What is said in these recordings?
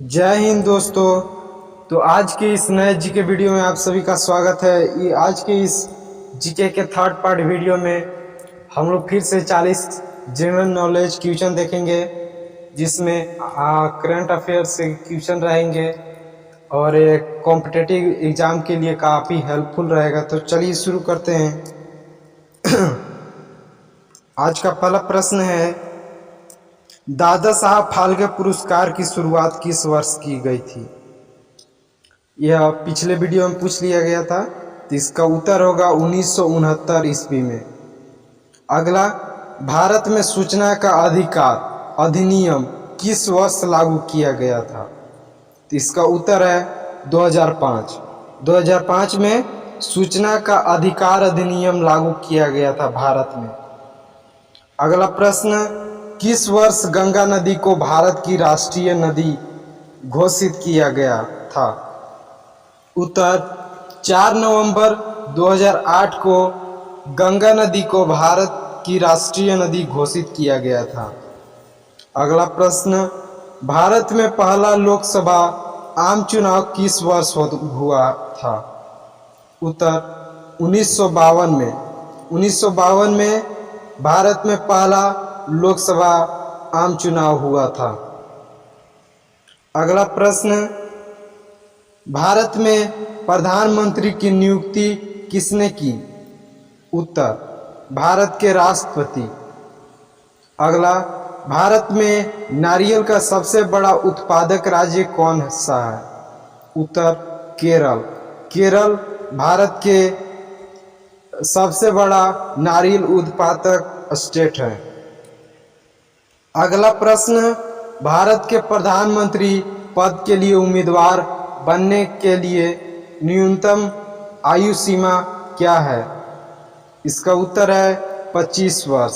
जय हिंद दोस्तों। तो आज के इस नए जीके वीडियो में आप सभी का स्वागत है। ये आज के इस जीके के थर्ड पार्ट वीडियो में हम लोग फिर से 40 जनरल नॉलेज क्वेश्चन देखेंगे, जिसमें करंट अफेयर से क्वेश्चन रहेंगे और एक कॉम्पिटिटिव एग्जाम के लिए काफ़ी हेल्पफुल रहेगा। तो चलिए शुरू करते हैं। आज का पहला प्रश्न है, दादा साहब फाल्के पुरस्कार की शुरुआत किस वर्ष की गई थी? यह पिछले वीडियो में पूछ लिया गया था, तो इसका उत्तर होगा 1969 ईस्वी में। अगला, भारत में सूचना का अधिकार अधिनियम किस वर्ष लागू किया गया था? तो इसका उत्तर है 2005। 2005 में सूचना का अधिकार अधिनियम लागू किया गया था भारत में। अगला प्रश्न, किस वर्ष गंगा नदी को भारत की राष्ट्रीय नदी घोषित किया गया था? उत्तर, 4 नवंबर 2008 को गंगा नदी को भारत की राष्ट्रीय नदी घोषित किया गया था। अगला प्रश्न, भारत में पहला लोकसभा आम चुनाव किस वर्ष हुआ था? उत्तर, 1952 में। 1952 में भारत में पहला लोकसभा आम चुनाव हुआ था। अगला प्रश्न, भारत में प्रधानमंत्री की नियुक्ति किसने की? उत्तर, भारत के राष्ट्रपति। अगला, भारत में नारियल का सबसे बड़ा उत्पादक राज्य कौन सा है? उत्तर, केरल। केरल भारत के सबसे बड़ा नारियल उत्पादक स्टेट है। अगला प्रश्न, भारत के प्रधानमंत्री पद के लिए उम्मीदवार बनने के लिए न्यूनतम आयु सीमा क्या है? इसका उत्तर है 25 वर्ष।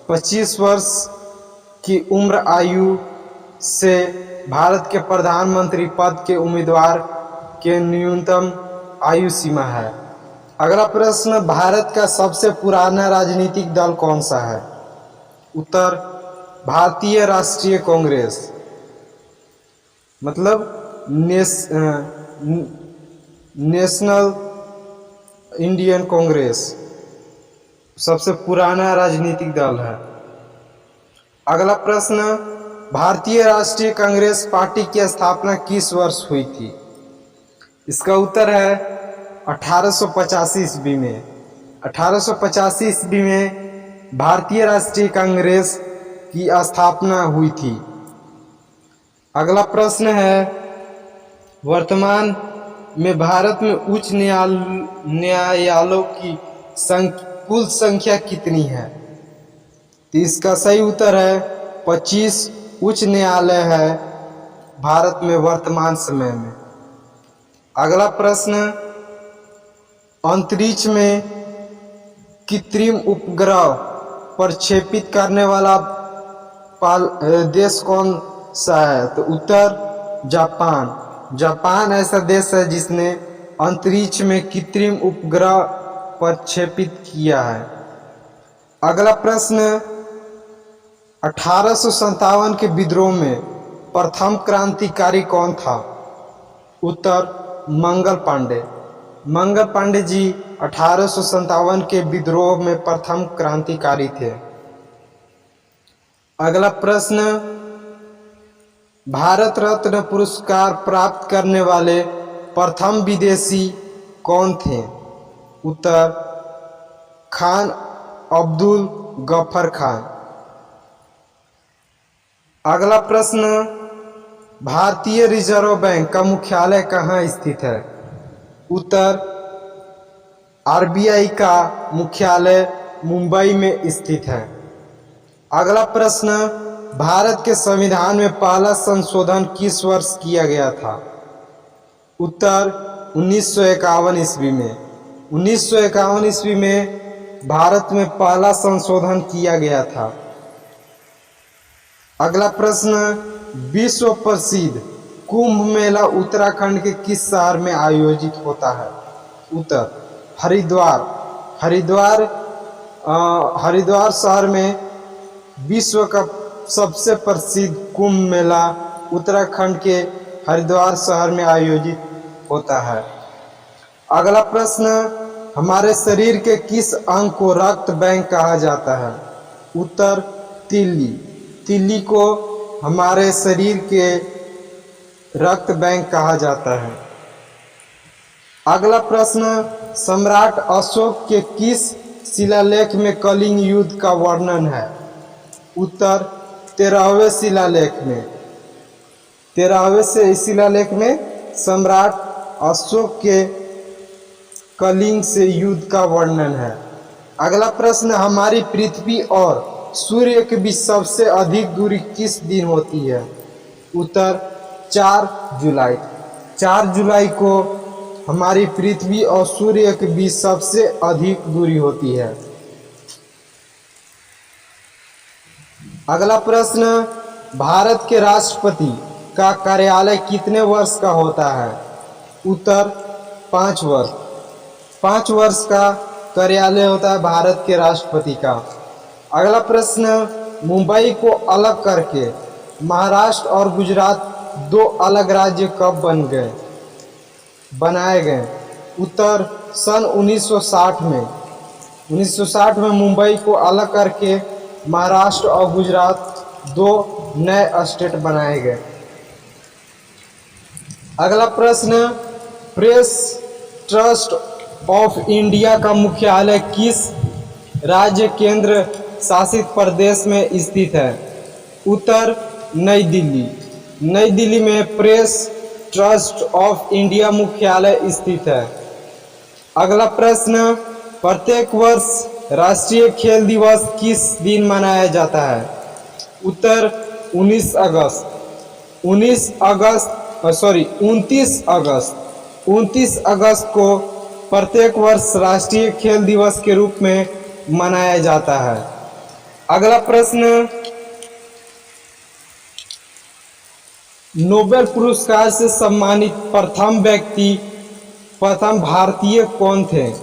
25 वर्ष की उम्र आयु से भारत के प्रधानमंत्री पद के उम्मीदवार के न्यूनतम आयु सीमा है। अगला प्रश्न, भारत का सबसे पुराना राजनीतिक दल कौन सा है? उत्तर, भारतीय राष्ट्रीय कांग्रेस, मतलब नेशनल इंडियन कांग्रेस सबसे पुराना राजनीतिक दल है। अगला प्रश्न, भारतीय राष्ट्रीय कांग्रेस पार्टी की स्थापना किस वर्ष हुई थी? इसका उत्तर है 1885 ईस्वी में। 1885 ईस्वी में भारतीय राष्ट्रीय कांग्रेस की स्थापना हुई थी। अगला प्रश्न है, वर्तमान में भारत में उच्च न्यायालयों की कुल संख्या कितनी है? तो इसका सही उत्तर है 25 उच्च न्यायालय है भारत में वर्तमान समय में। अगला प्रश्न, अंतरिक्ष में कृत्रिम उपग्रह प्रक्षेपित करने वाला देश कौन सा है? तो उत्तर, जापान। जापान ऐसा देश है जिसने अंतरिक्ष में कृत्रिम उपग्रह प्रक्षेपित किया है। अगला प्रश्न, 1857 के विद्रोह में प्रथम क्रांतिकारी कौन था? उत्तर, मंगल पांडे। मंगल पांडे जी 1857 के विद्रोह में प्रथम क्रांतिकारी थे। अगला प्रश्न, भारत रत्न पुरस्कार प्राप्त करने वाले प्रथम विदेशी कौन थे? उत्तर, खान अब्दुल गफर खान। अगला प्रश्न, भारतीय रिजर्व बैंक का मुख्यालय कहाँ स्थित है? उत्तर, आरबीआई का मुख्यालय मुंबई में स्थित है। अगला प्रश्न, भारत के संविधान में पहला संशोधन किस वर्ष किया गया था? उत्तर, 1951 ईस्वी में। 1951 ईस्वी में भारत में पहला संशोधन किया गया था। अगला प्रश्न, विश्व प्रसिद्ध कुंभ मेला उत्तराखंड के किस शहर में आयोजित होता है? उत्तर, हरिद्वार। हरिद्वार शहर में विश्व का सबसे प्रसिद्ध कुंभ मेला उत्तराखंड के हरिद्वार शहर में आयोजित होता है। अगला प्रश्न, हमारे शरीर के किस अंग को रक्त बैंक कहा जाता है? उत्तर तिल्ली। तिल्ली को हमारे शरीर के रक्त बैंक कहा जाता है। अगला प्रश्न, सम्राट अशोक के किस शिलालेख में कलिंग युद्ध का वर्णन है? उत्तर 13वें शिलालेख में। 13वें शिलालेख में सम्राट अशोक के कलिंग से युद्ध का वर्णन है। अगला प्रश्न, हमारी पृथ्वी और सूर्य के बीच सबसे अधिक दूरी किस दिन होती है? उत्तर 4 जुलाई। 4 जुलाई को हमारी पृथ्वी और सूर्य के बीच सबसे अधिक दूरी होती है। अगला प्रश्न, भारत के राष्ट्रपति का कार्यालय कितने वर्ष का होता है? उत्तर 5 वर्ष। 5 वर्ष का कार्यालय होता है भारत के राष्ट्रपति का। अगला प्रश्न, मुंबई को अलग करके महाराष्ट्र और गुजरात 2 अलग राज्य कब बनाए गए? उत्तर सन 1960 में। 1960 में मुंबई को अलग करके महाराष्ट्र और गुजरात 2 नए स्टेट बनाए गए। अगला प्रश्न, प्रेस ट्रस्ट ऑफ इंडिया का मुख्यालय किस राज्य केंद्र शासित प्रदेश में स्थित है? उत्तर नई दिल्ली। नई दिल्ली में प्रेस ट्रस्ट ऑफ इंडिया मुख्यालय स्थित है। अगला प्रश्न, प्रत्येक वर्ष राष्ट्रीय खेल दिवस किस दिन मनाया जाता है? उत्तर 29 अगस्त को प्रत्येक वर्ष राष्ट्रीय खेल दिवस के रूप में मनाया जाता है। अगला प्रश्न, नोबेल पुरस्कार से सम्मानित प्रथम भारतीय कौन थे?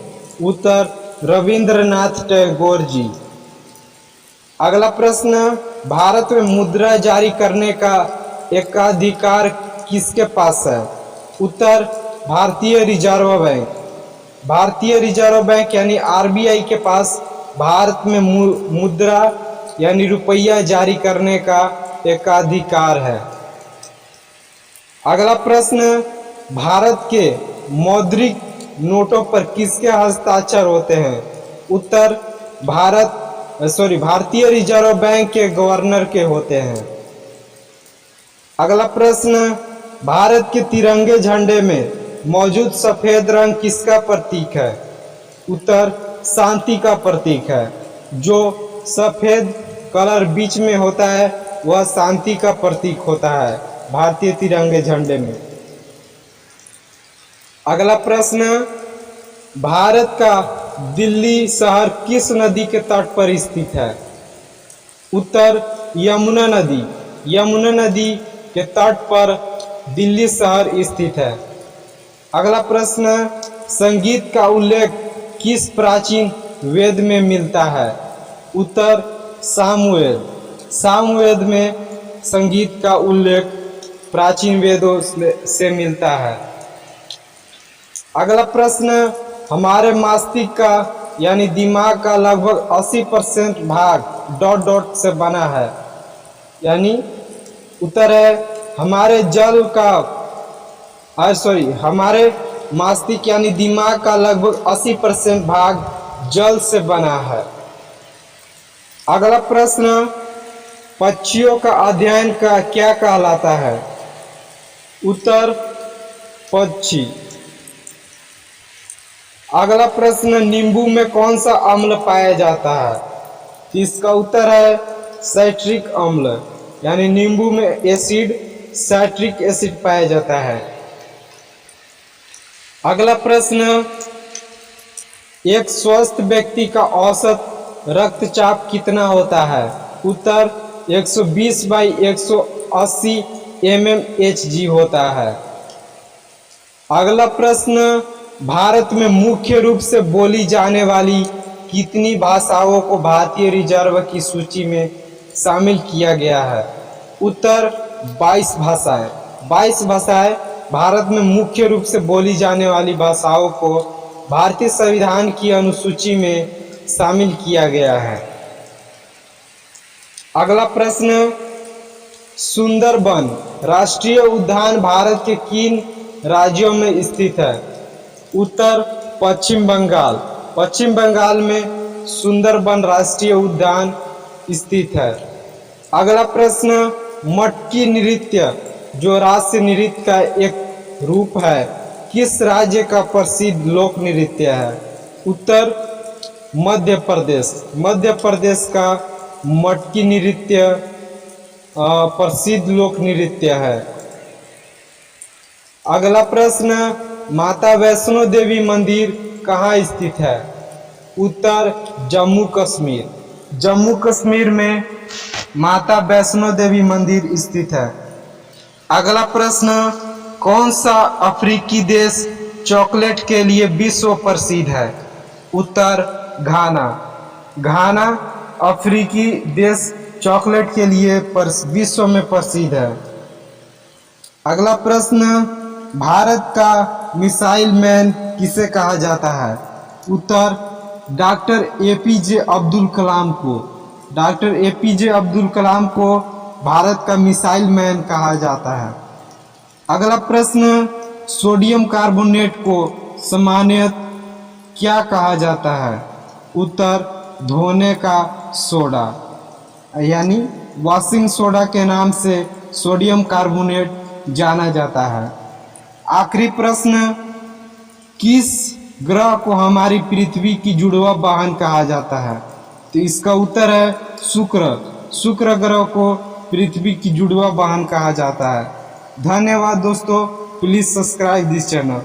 उत्तर रविंद्रनाथ टैगोर जी। अगला प्रश्न, भारत में मुद्रा जारी करने का एकाधिकार किसके पास है? उत्तर भारतीय रिजर्व बैंक। भारतीय रिजर्व बैंक यानी आरबीआई के पास भारत में मुद्रा यानी रुपया जारी करने का एकाधिकार है। अगला प्रश्न, भारत के मौद्रिक नोटों पर किसके हस्ताक्षर होते हैं? उत्तर भारतीय रिजर्व बैंक के गवर्नर के होते हैं। अगला प्रश्न, भारत के तिरंगे झंडे में मौजूद सफेद रंग किसका प्रतीक है? उत्तर शांति का प्रतीक है। जो सफेद कलर बीच में होता है वह शांति का प्रतीक होता है भारतीय तिरंगे झंडे में। अगला प्रश्न, भारत का दिल्ली शहर किस नदी के तट पर स्थित है? उत्तर यमुना नदी। यमुना नदी के तट पर दिल्ली शहर स्थित है। अगला प्रश्न, संगीत का उल्लेख किस प्राचीन वेद में मिलता है? उत्तर सामवेद। सामवेद में संगीत का उल्लेख प्राचीन वेदों से मिलता है। अगला प्रश्न, हमारे मस्तिष्क का यानी दिमाग का लगभग 80% भाग ... से बना है। यानी उत्तर है हमारे हमारे मस्तिष्क यानी दिमाग का लगभग 80% भाग जल से बना है। अगला प्रश्न, पक्षियों का अध्ययन का क्या कहलाता है? उत्तर पक्षी। अगला प्रश्न, नींबू में कौन सा अम्ल पाया जाता है? इसका उत्तर है साइट्रिक अम्ल। यानी नींबू में एसिड साइट्रिक एसिड पाया जाता है। अगला प्रश्न, एक स्वस्थ व्यक्ति का औसत रक्तचाप कितना होता है? उत्तर 120/180 mmHg होता है। अगला प्रश्न, भारत में मुख्य रूप से बोली जाने वाली कितनी भाषाओं को भारतीय रिजर्व की सूची में शामिल किया गया है? उत्तर 22 भाषाएं। 22 भाषाएं भारत में मुख्य रूप से बोली जाने वाली भाषाओं को भारतीय संविधान की अनुसूची में शामिल किया गया है। अगला प्रश्न, सुंदरबन राष्ट्रीय उद्यान भारत के किन राज्यों में स्थित है? उत्तर पश्चिम बंगाल। पश्चिम बंगाल में सुंदरबन राष्ट्रीय उद्यान स्थित है। अगला प्रश्न, मटकी नृत्य जो राष्ट्रीय नृत्य का एक रूप है किस राज्य का प्रसिद्ध लोक नृत्य है? उत्तर मध्य प्रदेश। मध्य प्रदेश का मटकी नृत्य प्रसिद्ध लोक नृत्य है। अगला प्रश्न, माता वैष्णो देवी मंदिर कहाँ स्थित है? उत्तर जम्मू कश्मीर। जम्मू कश्मीर में माता वैष्णो देवी मंदिर स्थित है। अगला प्रश्न, कौन सा अफ्रीकी देश चॉकलेट के लिए विश्व प्रसिद्ध है? उत्तर घाना। घाना अफ्रीकी देश चॉकलेट के लिए विश्व में प्रसिद्ध है। अगला प्रश्न, भारत का मिसाइल मैन किसे कहा जाता है? उत्तर डॉक्टर एपीजे अब्दुल कलाम को। डॉक्टर एपीजे अब्दुल कलाम को भारत का मिसाइल मैन कहा जाता है। अगला प्रश्न, सोडियम कार्बोनेट को सामान्यतः क्या कहा जाता है? उत्तर धोने का सोडा, यानी वॉशिंग सोडा के नाम से सोडियम कार्बोनेट जाना जाता है। आखिरी प्रश्न, किस ग्रह को हमारी पृथ्वी की जुड़वा वाहन कहा जाता है? तो इसका उत्तर है शुक्र। शुक्र ग्रह को पृथ्वी की जुड़वा वाहन कहा जाता है। धन्यवाद दोस्तों, प्लीज सब्सक्राइब दिस चैनल।